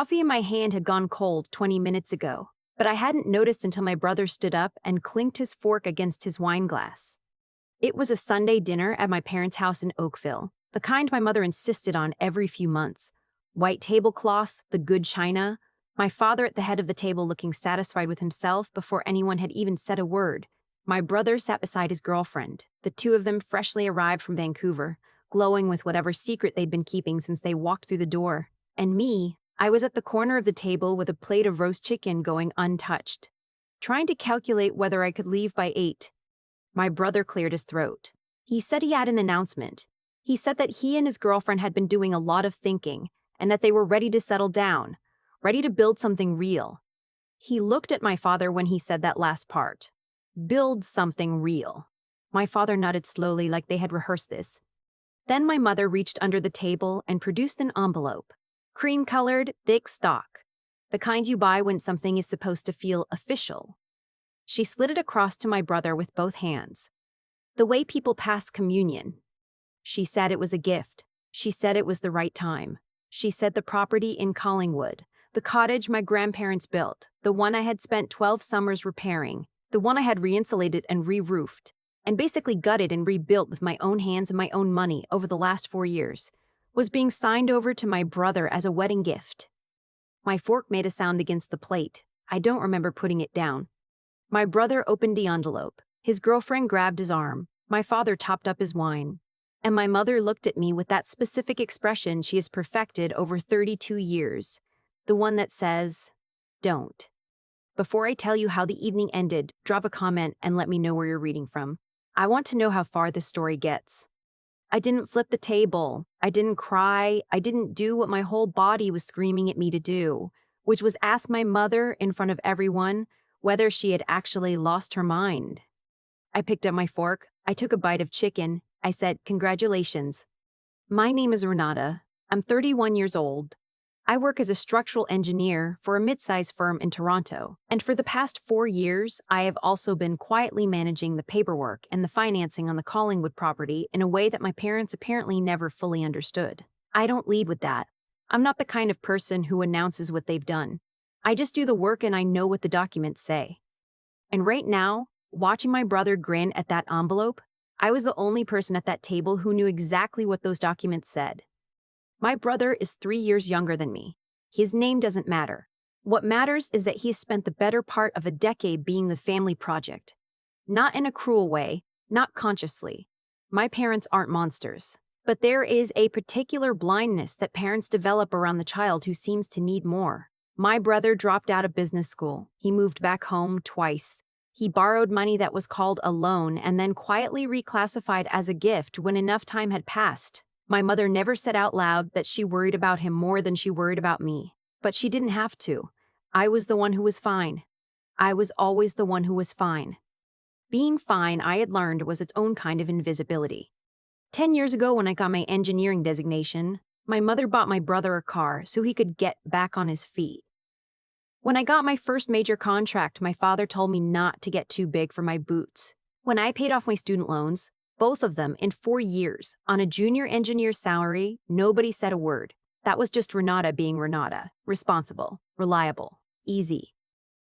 Coffee in my hand had gone cold 20 minutes ago, but I hadn't noticed until my brother stood up and clinked his fork against his wine glass. It was a Sunday dinner at my parents' house in Oakville, the kind my mother insisted on every few months. White tablecloth, the good china, my father at the head of the table looking satisfied with himself before anyone had even said a word. My brother sat beside his girlfriend, the two of them freshly arrived from Vancouver, glowing with whatever secret they'd been keeping since they walked through the door. And me, I was at the corner of the table with a plate of roast chicken going untouched, trying to calculate whether I could leave by 8. My brother cleared his throat. He said he had an announcement. He said that he and his girlfriend had been doing a lot of thinking and that they were ready to settle down, ready to build something real. He looked at my father when he said that last part. Build something real. My father nodded slowly like they had rehearsed this. Then my mother reached under the table and produced an envelope. Cream-colored, thick stock. The kind you buy when something is supposed to feel official. She slid it across to my brother with both hands. The way people pass communion. She said it was a gift. She said it was the right time. She said the property in Collingwood, the cottage my grandparents built, the one I had spent 12 summers repairing, the one I had re-insulated and re-roofed, and basically gutted and rebuilt with my own hands and my own money over the last 4 years, was being signed over to my brother as a wedding gift. My fork made a sound against the plate. I don't remember putting it down. My brother opened the envelope. His girlfriend grabbed his arm. My father topped up his wine. And my mother looked at me with that specific expression she has perfected over 32 years. The one that says, don't. Before I tell you how the evening ended, drop a comment and let me know where you're reading from. I want to know how far this story gets. I didn't flip the table. I didn't cry. I didn't do what my whole body was screaming at me to do, which was ask my mother in front of everyone whether she had actually lost her mind. I picked up my fork. I took a bite of chicken. I said, congratulations. My name is Renata. I'm 31 years old. I work as a structural engineer for a mid-sized firm in Toronto, and for the past 4 years, I have also been quietly managing the paperwork and the financing on the Collingwood property in a way that my parents apparently never fully understood. I don't lead with that. I'm not the kind of person who announces what they've done. I just do the work and I know what the documents say. And right now, watching my brother grin at that envelope, I was the only person at that table who knew exactly what those documents said. My brother is 3 years younger than me. His name doesn't matter. What matters is that he has spent the better part of a decade being the family project. Not in a cruel way, not consciously. My parents aren't monsters. But there is a particular blindness that parents develop around the child who seems to need more. My brother dropped out of business school. He moved back home twice. He borrowed money that was called a loan and then quietly reclassified as a gift when enough time had passed. My mother never said out loud that she worried about him more than she worried about me. But she didn't have to. I was the one who was fine. I was always the one who was fine. Being fine, I had learned, was its own kind of invisibility. 10 years ago, when I got my engineering designation, my mother bought my brother a car so he could get back on his feet. When I got my first major contract, my father told me not to get too big for my boots. When I paid off my student loans, both of them in 4 years, on a junior engineer's salary, nobody said a word. That was just Renata being Renata, responsible, reliable, easy.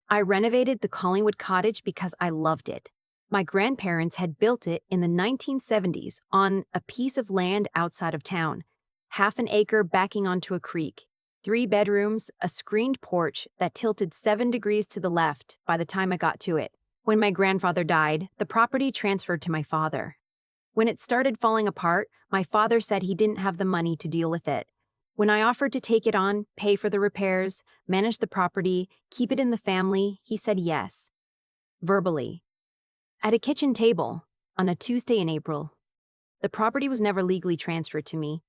I renovated the Collingwood cottage because I loved it. My grandparents had built it in the 1970s on a piece of land outside of town, half an acre backing onto a creek, 3 bedrooms, a screened porch that tilted 7 degrees to the left by the time I got to it. When my grandfather died, the property transferred to my father. When it started falling apart, my father said he didn't have the money to deal with it. When I offered to take it on, pay for the repairs, manage the property, keep it in the family, he said yes. Verbally. At a kitchen table, on a Tuesday in April. The property was never legally transferred to me.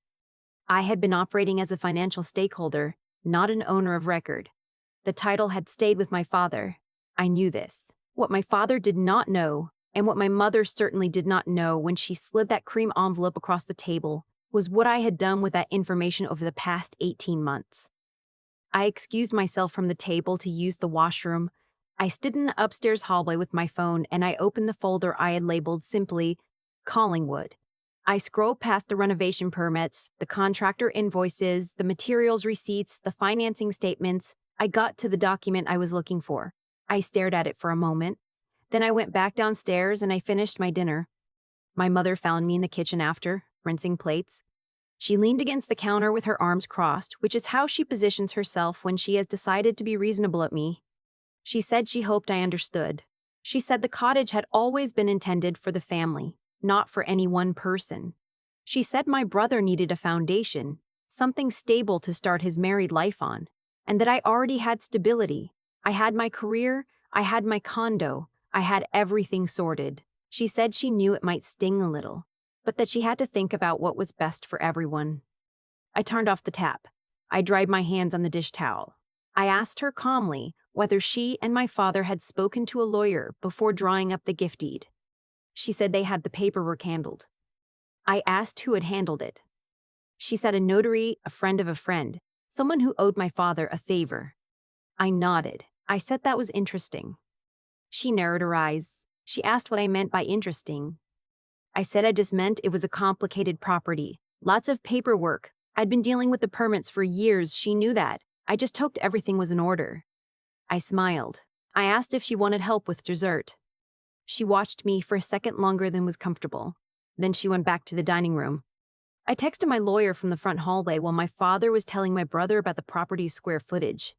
I had been operating as a financial stakeholder, not an owner of record. The title had stayed with my father. I knew this. What my father did not know, and what my mother certainly did not know when she slid that cream envelope across the table, was what I had done with that information over the past 18 months. I excused myself from the table to use the washroom. I stood in the upstairs hallway with my phone and I opened the folder I had labeled simply Collingwood. I scrolled past the renovation permits, the contractor invoices, the materials receipts, the financing statements. I got to the document I was looking for. I stared at it for a moment. Then I went back downstairs and I finished my dinner. My mother found me in the kitchen after, rinsing plates. She leaned against the counter with her arms crossed, which is how she positions herself when she has decided to be reasonable at me. She said she hoped I understood. She said the cottage had always been intended for the family, not for any one person. She said my brother needed a foundation, something stable to start his married life on, and that I already had stability. I had my career, I had my condo, I had everything sorted. She said she knew it might sting a little, but that she had to think about what was best for everyone. I turned off the tap. I dried my hands on the dish towel. I asked her calmly whether she and my father had spoken to a lawyer before drawing up the gift deed. She said they had the paperwork handled. I asked who had handled it. She said a notary, a friend of a friend, someone who owed my father a favor. I nodded. I said that was interesting. She narrowed her eyes. She asked what I meant by interesting. I said I just meant it was a complicated property. Lots of paperwork. I'd been dealing with the permits for years. She knew that. I just hoped everything was in order. I smiled. I asked if she wanted help with dessert. She watched me for a second longer than was comfortable. Then she went back to the dining room. I texted my lawyer from the front hallway while my father was telling my brother about the property's square footage.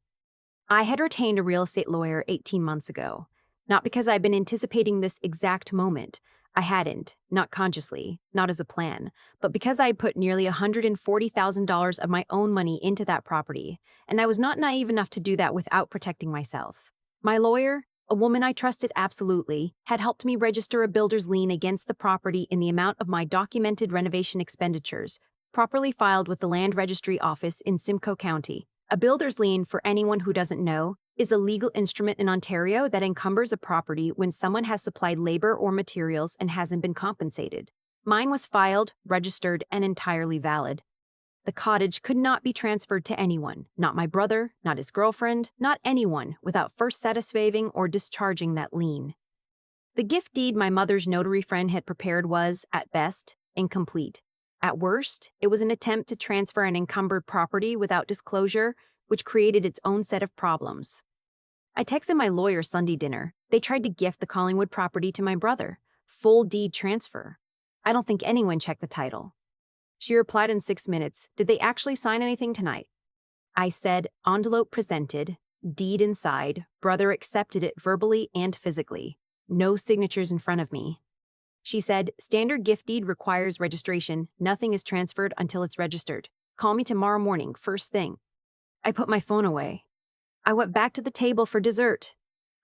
I had retained a real estate lawyer 18 months ago. Not because I'd been anticipating this exact moment. I hadn't, not consciously, not as a plan, but because I had put nearly $140,000 of my own money into that property, and I was not naive enough to do that without protecting myself. My lawyer, a woman I trusted absolutely, had helped me register a builder's lien against the property in the amount of my documented renovation expenditures, properly filed with the Land Registry Office in Simcoe County. A builder's lien, for anyone who doesn't know, is a legal instrument in Ontario that encumbers a property when someone has supplied labor or materials and hasn't been compensated. Mine was filed, registered, and entirely valid. The cottage could not be transferred to anyone, not my brother, not his girlfriend, not anyone, without first satisfying or discharging that lien. The gift deed my mother's notary friend had prepared was, at best, incomplete. At worst, it was an attempt to transfer an encumbered property without disclosure, which created its own set of problems. I texted my lawyer Sunday dinner. They tried to gift the Collingwood property to my brother. Full deed transfer. I don't think anyone checked the title. She replied in 6 minutes. Did they actually sign anything tonight? I said, envelope presented, deed inside, brother accepted it verbally and physically. No signatures in front of me. She said, standard gift deed requires registration. Nothing is transferred until it's registered. Call me tomorrow morning, first thing. I put my phone away. I went back to the table for dessert.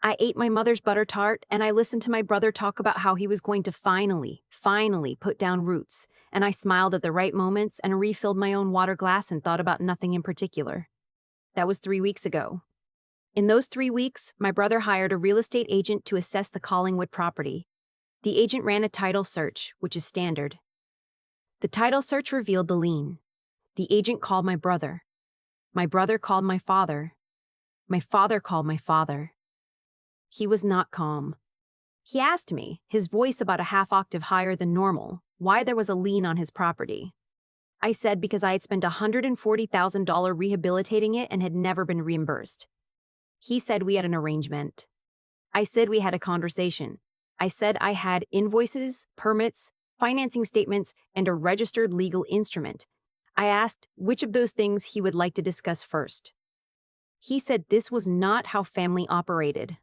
I ate my mother's butter tart, and I listened to my brother talk about how he was going to finally put down roots, and I smiled at the right moments and refilled my own water glass and thought about nothing in particular. That was 3 weeks ago. In those 3 weeks, my brother hired a real estate agent to assess the Collingwood property. The agent ran a title search, which is standard. The title search revealed the lien. The agent called my brother. My brother called my father. My father called my father. He was not calm. He asked me, his voice about a half octave higher than normal, why there was a lien on his property. I said because I had spent $140,000 rehabilitating it and had never been reimbursed. He said we had an arrangement. I said we had a conversation. I said I had invoices, permits, financing statements, and a registered legal instrument. I asked which of those things he would like to discuss first. He said this was not how family operated.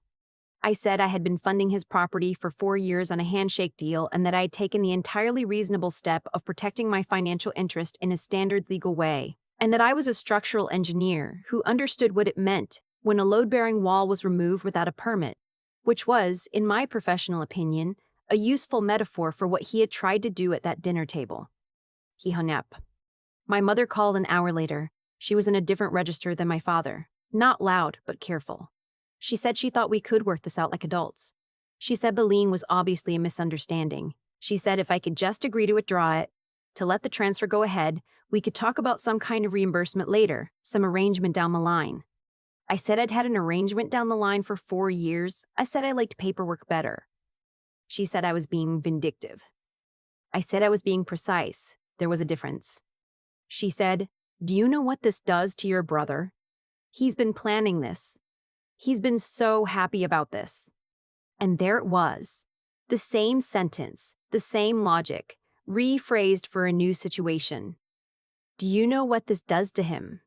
I said I had been funding his property for 4 years on a handshake deal and that I had taken the entirely reasonable step of protecting my financial interest in a standard legal way, and that I was a structural engineer who understood what it meant when a load-bearing wall was removed without a permit, which was, in my professional opinion, a useful metaphor for what he had tried to do at that dinner table. He hung up. My mother called an hour later. She was in a different register than my father. Not loud, but careful. She said she thought we could work this out like adults. She said the lien was obviously a misunderstanding. She said if I could just agree to withdraw it, to let the transfer go ahead, we could talk about some kind of reimbursement later, some arrangement down the line. I said I'd had an arrangement down the line for 4 years. I said I liked paperwork better. She said I was being vindictive. I said I was being precise. There was a difference. She said, "Do you know what this does to your brother? He's been planning this. He's been so happy about this." And there it was. The same sentence, the same logic, rephrased for a new situation. "Do you know what this does to him?"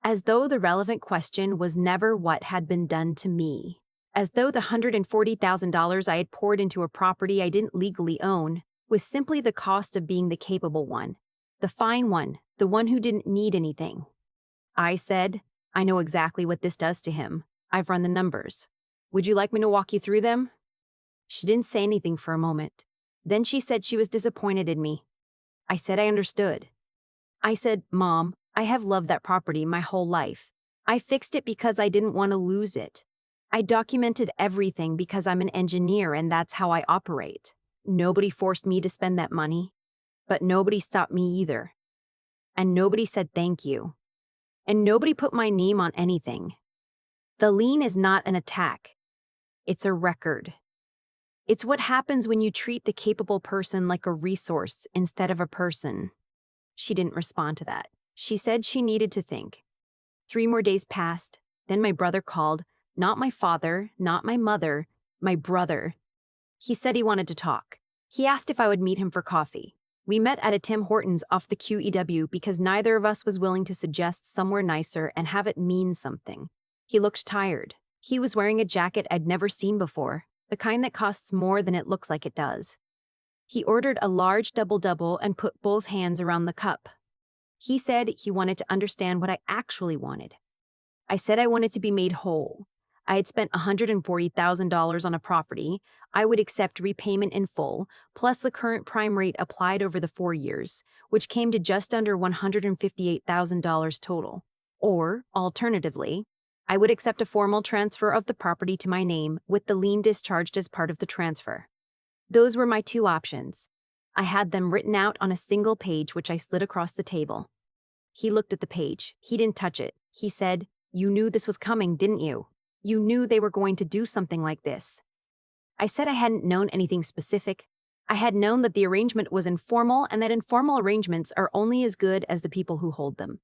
As though the relevant question was never what had been done to me. As though the $140,000 I had poured into a property I didn't legally own was simply the cost of being the capable one, the fine one, the one who didn't need anything. I said, "I know exactly what this does to him. I've run the numbers. Would you like me to walk you through them?" She didn't say anything for a moment. Then she said she was disappointed in me. I said I understood. I said, "Mom, I have loved that property my whole life. I fixed it because I didn't want to lose it. I documented everything because I'm an engineer and that's how I operate. Nobody forced me to spend that money, but nobody stopped me either. And nobody said thank you. And nobody put my name on anything. The lien is not an attack. It's a record. It's what happens when you treat the capable person like a resource instead of a person." She didn't respond to that. She said she needed to think. 3 more days passed. Then my brother called. Not my father, not my mother, my brother. He said he wanted to talk. He asked if I would meet him for coffee. We met at a Tim Hortons off the QEW because neither of us was willing to suggest somewhere nicer and have it mean something. He looked tired. He was wearing a jacket I'd never seen before, the kind that costs more than it looks like it does. He ordered a large double-double and put both hands around the cup. He said he wanted to understand what I actually wanted. I said I wanted to be made whole. I had spent $140,000 on a property. I would accept repayment in full, plus the current prime rate applied over the 4 years, which came to just under $158,000 total. Or, alternatively, I would accept a formal transfer of the property to my name with the lien discharged as part of the transfer. Those were my 2 options. I had them written out on a single page which I slid across the table. He looked at the page. He didn't touch it. He said, "You knew this was coming, didn't you? You knew they were going to do something like this." I said I hadn't known anything specific. I had known that the arrangement was informal and that informal arrangements are only as good as the people who hold them.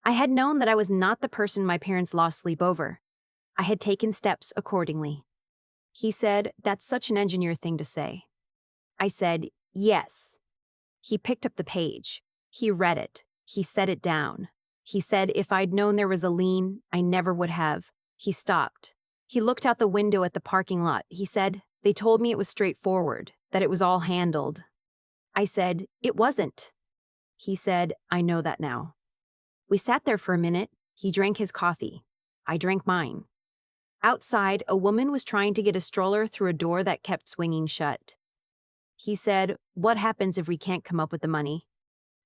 I had known that I was not the person my parents lost sleep over. I had taken steps accordingly. He said, "That's such an engineer thing to say." I said, "Yes." He picked up the page. He read it. He set it down. He said if I'd known there was a lien, I never would have. He stopped. He looked out the window at the parking lot. He said, "They told me it was straightforward, that it was all handled." I said, "It wasn't." He said, "I know that now." We sat there for a minute. He drank his coffee. I drank mine. Outside, a woman was trying to get a stroller through a door that kept swinging shut. He said, "What happens if we can't come up with the money?"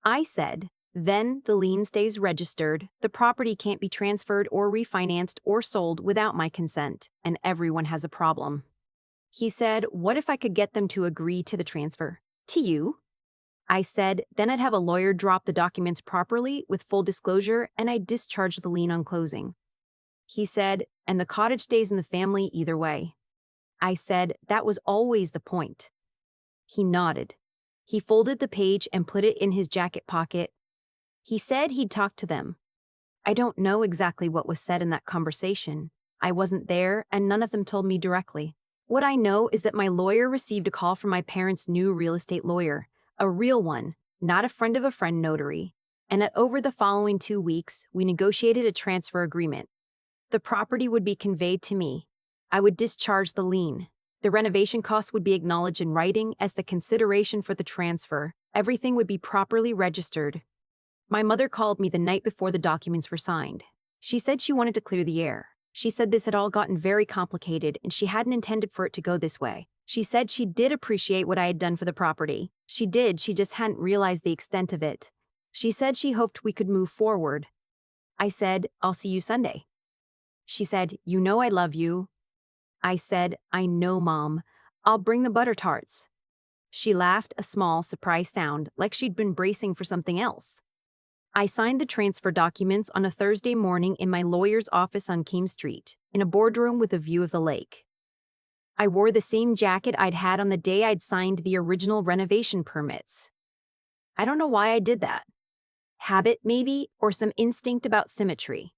I said, "Then the lien stays registered, the property can't be transferred or refinanced or sold without my consent, and everyone has a problem." He said, "What if I could get them to agree to the transfer? To you?" I said, "Then I'd have a lawyer drop the documents properly with full disclosure and I'd discharge the lien on closing." He said, "And the cottage stays in the family either way." I said, "That was always the point." He nodded. He folded the page and put it in his jacket pocket. He said he'd talk to them. I don't know exactly what was said in that conversation. I wasn't there, and none of them told me directly. What I know is that my lawyer received a call from my parents' new real estate lawyer, a real one, not a friend of a friend notary, and that over the following 2 weeks, we negotiated a transfer agreement. The property would be conveyed to me. I would discharge the lien. The renovation costs would be acknowledged in writing as the consideration for the transfer. Everything would be properly registered. My mother called me the night before the documents were signed. She said she wanted to clear the air. She said this had all gotten very complicated and she hadn't intended for it to go this way. She said she did appreciate what I had done for the property. She did, she just hadn't realized the extent of it. She said she hoped we could move forward. I said, "I'll see you Sunday." She said, "You know I love you." I said, "I know, Mom. I'll bring the butter tarts." She laughed, a small, surprised sound, like she'd been bracing for something else. I signed the transfer documents on a Thursday morning in my lawyer's office on Keene Street, in a boardroom with a view of the lake. I wore the same jacket I'd had on the day I'd signed the original renovation permits. I don't know why I did that. Habit, maybe, or some instinct about symmetry.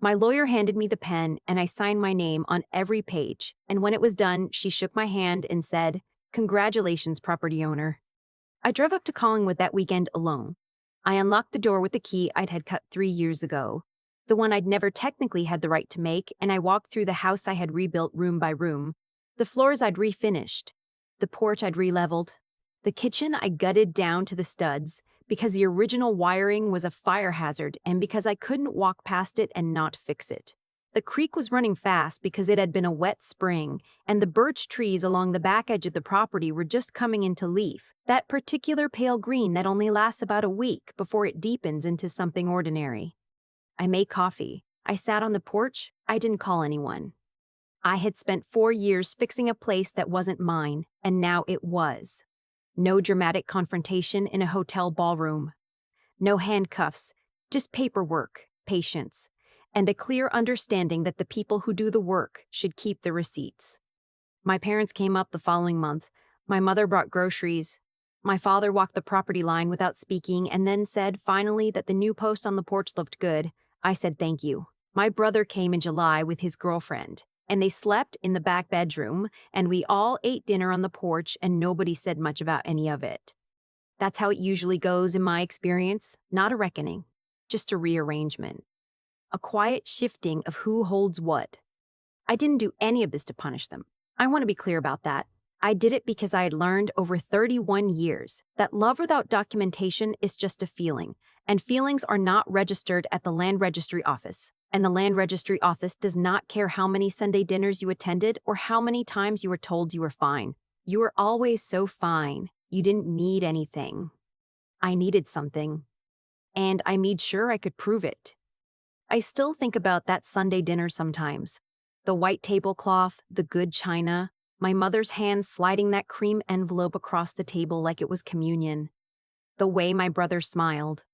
My lawyer handed me the pen and I signed my name on every page, and when it was done, she shook my hand and said, "Congratulations, property owner." I drove up to Collingwood that weekend alone. I unlocked the door with the key I'd had cut 3 years ago, the one I'd never technically had the right to make, and I walked through the house I had rebuilt room by room. The floors I'd refinished, the porch I'd re-leveled, the kitchen I gutted down to the studs, because the original wiring was a fire hazard and because I couldn't walk past it and not fix it. The creek was running fast because it had been a wet spring, and the birch trees along the back edge of the property were just coming into leaf, that particular pale green that only lasts about a week before it deepens into something ordinary. I made coffee. I sat on the porch. I didn't call anyone. I had spent 4 years fixing a place that wasn't mine, and now it was. No dramatic confrontation in a hotel ballroom. No handcuffs, just paperwork, patience, and a clear understanding that the people who do the work should keep the receipts. My parents came up the following month. My mother brought groceries. My father walked the property line without speaking and then said finally that the new post on the porch looked good. I said thank you. My brother came in July with his girlfriend, and they slept in the back bedroom, and we all ate dinner on the porch, and nobody said much about any of it. That's how it usually goes in my experience, not a reckoning, just a rearrangement. A quiet shifting of who holds what. I didn't do any of this to punish them. I want to be clear about that. I did it because I had learned over 31 years that love without documentation is just a feeling, and feelings are not registered at the Land Registry Office. And the Land Registry Office does not care how many Sunday dinners you attended or how many times you were told you were fine. You were always so fine. You didn't need anything. I needed something. And I made sure I could prove it. I still think about that Sunday dinner sometimes. The white tablecloth, the good china, my mother's hand sliding that cream envelope across the table like it was communion. The way my brother smiled.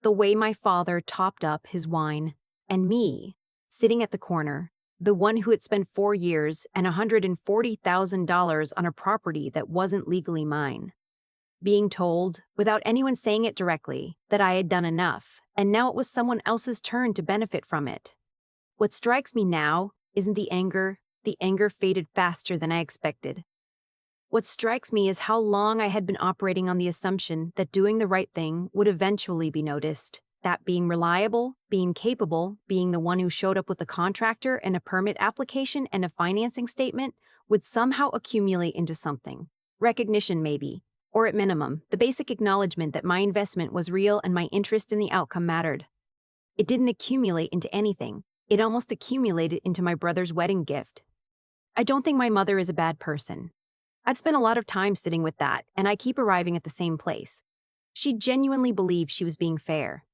The way my father topped up his wine. And me, sitting at the corner, the one who had spent 4 years and $140,000 on a property that wasn't legally mine. Being told, without anyone saying it directly, that I had done enough, and now it was someone else's turn to benefit from it. What strikes me now isn't the anger faded faster than I expected. What strikes me is how long I had been operating on the assumption that doing the right thing would eventually be noticed. That being reliable, being capable, being the one who showed up with a contractor and a permit application and a financing statement would somehow accumulate into something. Recognition maybe, or at minimum, the basic acknowledgement that my investment was real and my interest in the outcome mattered. It didn't accumulate into anything. It almost accumulated into my brother's wedding gift. I don't think my mother is a bad person. I've spent a lot of time sitting with that, and I keep arriving at the same place. She genuinely believed she was being fair.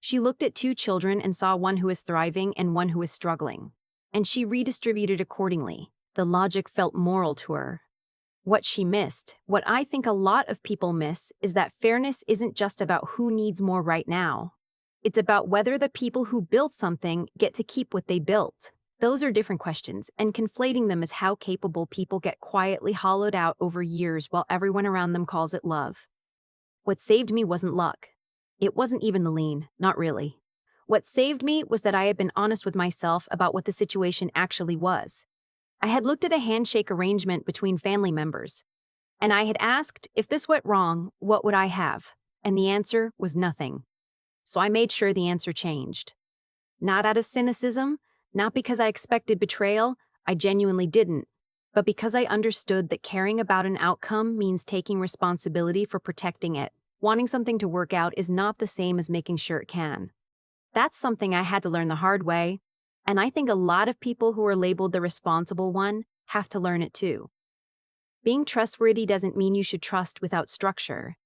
She looked at 2 children and saw one who was thriving and one who was struggling. And she redistributed accordingly. The logic felt moral to her. What she missed, what I think a lot of people miss, is that fairness isn't just about who needs more right now. It's about whether the people who built something get to keep what they built. Those are different questions, and conflating them is how capable people get quietly hollowed out over years while everyone around them calls it love. What saved me wasn't luck. It wasn't even the lien, not really. What saved me was that I had been honest with myself about what the situation actually was. I had looked at a handshake arrangement between family members, and I had asked, if this went wrong, what would I have? And the answer was nothing. So I made sure the answer changed. Not out of cynicism, not because I expected betrayal, I genuinely didn't, but because I understood that caring about an outcome means taking responsibility for protecting it. Wanting something to work out is not the same as making sure it can. That's something I had to learn the hard way, and I think a lot of people who are labeled the responsible one have to learn it too. Being trustworthy doesn't mean you should trust without structure.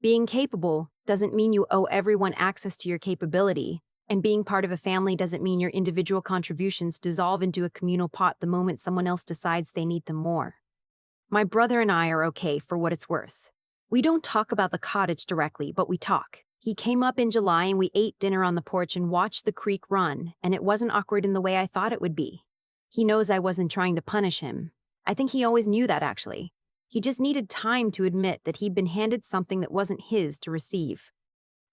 Being capable doesn't mean you owe everyone access to your capability, and being part of a family doesn't mean your individual contributions dissolve into a communal pot the moment someone else decides they need them more. My brother and I are okay for what it's worth. We don't talk about the cottage directly, but we talk. He came up in July and we ate dinner on the porch and watched the creek run, and it wasn't awkward in the way I thought it would be. He knows I wasn't trying to punish him. I think he always knew that, actually. He just needed time to admit that he'd been handed something that wasn't his to receive.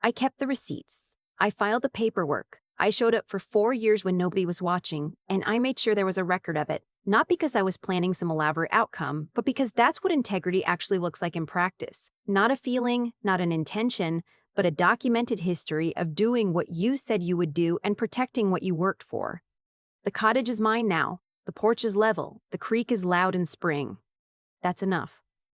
I kept the receipts. I filed the paperwork. I showed up for 4 years when nobody was watching, and I made sure there was a record of it, not because I was planning some elaborate outcome, but because that's what integrity actually looks like in practice. Not a feeling, not an intention, but a documented history of doing what you said you would do and protecting what you worked for. The cottage is mine now. The porch is level. The creek is loud in spring. That's enough.